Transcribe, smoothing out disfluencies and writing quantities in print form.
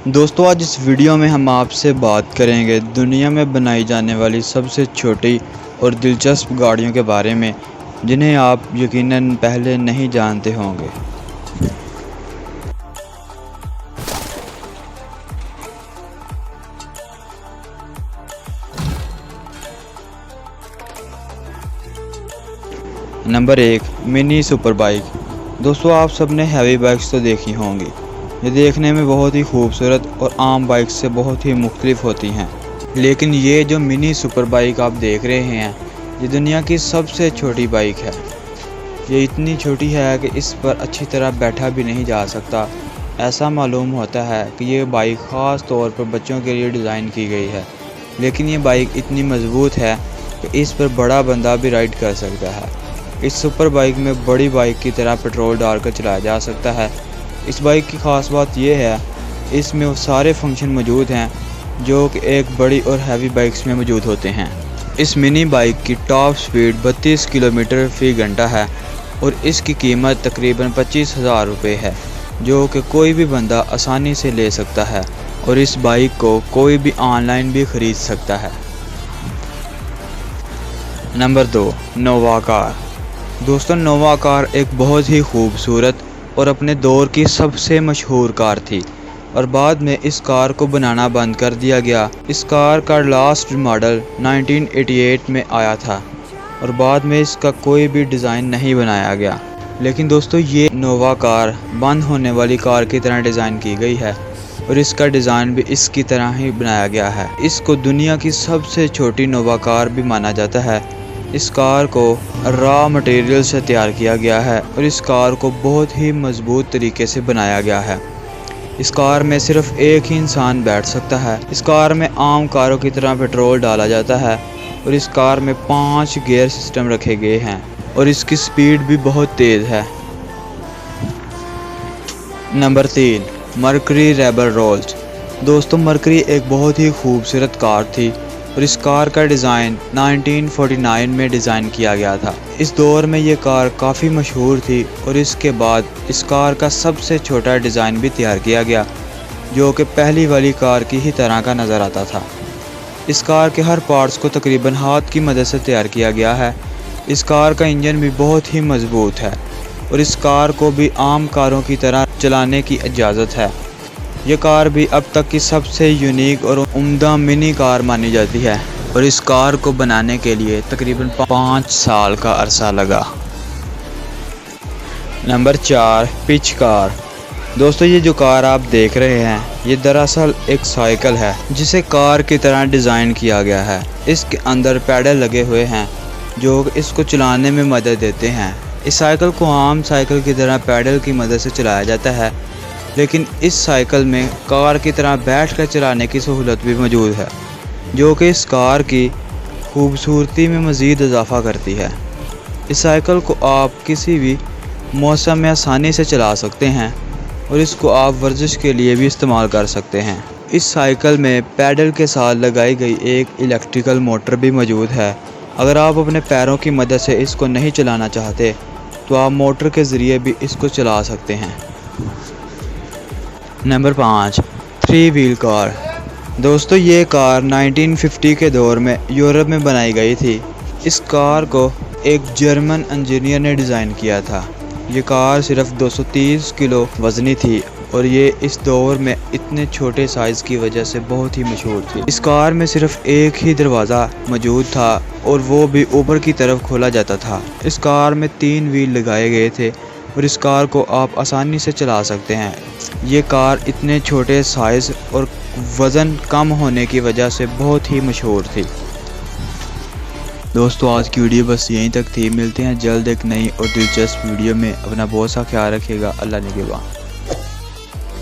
दोस्तों आज इस वीडियो में हम आपसे बात करेंगे दुनिया में बनाई जाने वाली सबसे छोटी और दिलचस्प गाड़ियों के बारे में जिन्हें आप यकीनन पहले नहीं जानते होंगे। Number 1, mini super bike. दोस्तों आप सबने हैवी बाइक्स तो देखी होंगी। ये देखने में बहुत ही खूबसूरत और आम बाइक से बहुत ही मुख्तलिफ होती हैं, लेकिन ये जो मिनी सुपर बाइक आप देख रहे हैं ये दुनिया की सबसे छोटी बाइक है। ये इतनी छोटी है कि इस पर अच्छी तरह बैठा भी नहीं जा सकता। ऐसा मालूम होता है कि ये बाइक ख़ास तौर पर बच्चों के लिए डिज़ाइन की गई है, लेकिन ये बाइक इतनी मज़बूत है कि इस पर बड़ा बंदा भी राइड कर सकता है। इस सुपर बाइक में बड़ी बाइक की तरह पेट्रोल डालकर चलाया जा सकता है। इस बाइक की ख़ास बात यह है इसमें वो सारे फंक्शन मौजूद हैं जो कि एक बड़ी और हैवी बाइक्स में मौजूद होते हैं। इस मिनी बाइक की टॉप स्पीड 32 किलोमीटर फ़ी घंटा है और इसकी कीमत तकरीबन 25,000 रुपये है, जो कि कोई भी बंदा आसानी से ले सकता है और इस बाइक को कोई भी ऑनलाइन भी ख़रीद सकता है। नंबर 2, नोवा कार। दोस्तों नोवा कार एक बहुत ही खूबसूरत और अपने दौर की सबसे मशहूर कार थी और बाद में इस कार को बनाना बंद कर दिया गया। इस कार का लास्ट मॉडल 1988 में आया था और बाद में इसका कोई भी डिज़ाइन नहीं बनाया गया। लेकिन दोस्तों ये नोवा कार बंद होने वाली कार की तरह डिज़ाइन की गई है और इसका डिज़ाइन भी इसकी तरह ही बनाया गया है। इसको दुनिया की सबसे छोटी नोवा कार भी माना जाता है। इस कार को रॉ मटेरियल से तैयार किया गया है और इस कार को बहुत ही मजबूत तरीके से बनाया गया है। इस कार में सिर्फ एक ही इंसान बैठ सकता है। इस कार में आम कारों की तरह पेट्रोल डाला जाता है और इस कार में 5 गियर सिस्टम रखे गए हैं और इसकी स्पीड भी बहुत तेज़ है। नंबर 3, मर्करी रेबल रोल्स। दोस्तों मर्करी एक बहुत ही खूबसूरत कार थी और इस कार का डिज़ाइन 1949 में डिज़ाइन किया गया था। इस दौर में ये कार काफ़ी मशहूर थी और इसके बाद इस कार का सबसे छोटा डिज़ाइन भी तैयार किया गया जो कि पहली वाली कार की ही तरह का नज़र आता था। इस कार के हर पार्ट्स को तकरीबन हाथ की मदद से तैयार किया गया है। इस कार का इंजन भी बहुत ही मज़बूत है और इस कार को भी आम कारों की तरह चलाने की इजाज़त है। यह कार भी अब तक की सबसे यूनिक और उम्दा मिनी कार मानी जाती है और इस कार को बनाने के लिए तकरीबन 5 साल का अरसा लगा। Number 4, pitch car. दोस्तों ये जो कार आप देख रहे हैं ये दरअसल एक साइकिल है जिसे कार की तरह डिज़ाइन किया गया है। इसके अंदर पैडल लगे हुए हैं जो इसको चलाने में मदद देते हैं। इस साइकिल को आम साइकिल की तरह पैडल की मदद से चलाया जाता है, लेकिन इस साइकिल में कार की तरह बैठकर चलाने की सहूलत भी मौजूद है जो कि इस कार की खूबसूरती में मज़ीद इजाफ़ा करती है। इस साइकिल को आप किसी भी मौसम में आसानी से चला सकते हैं और इसको आप वर्जिश के लिए भी इस्तेमाल कर सकते हैं। इस साइकिल में पैडल के साथ लगाई गई एक इलेक्ट्रिकल मोटर भी मौजूद है। अगर आप अपने पैरों की मदद से इसको नहीं चलाना चाहते तो आप मोटर के ज़रिए भी इसको चला सकते हैं। Number 5, 3 wheel car. दोस्तों ये कार 1950 के दौर में यूरोप में बनाई गई थी। इस कार को एक जर्मन इंजीनियर ने डिज़ाइन किया था। ये कार सिर्फ 230 किलो वज़नी थी और ये इस दौर में इतने छोटे साइज़ की वजह से बहुत ही मशहूर थी। इस कार में सिर्फ एक ही दरवाज़ा मौजूद था और वो भी ऊपर की तरफ खोला जाता था। इस कार में 3 व्हील लगाए गए थे और इस कार को आप आसानी से चला सकते हैं। ये कार इतने छोटे साइज़ और वज़न कम होने की वजह से बहुत ही मशहूर थी। दोस्तों आज की वीडियो बस यहीं तक थी। मिलते हैं जल्द एक नई और दिलचस्प वीडियो में। अपना बहुत सा ख्याल रखिएगा। अल्लाह निगहबान।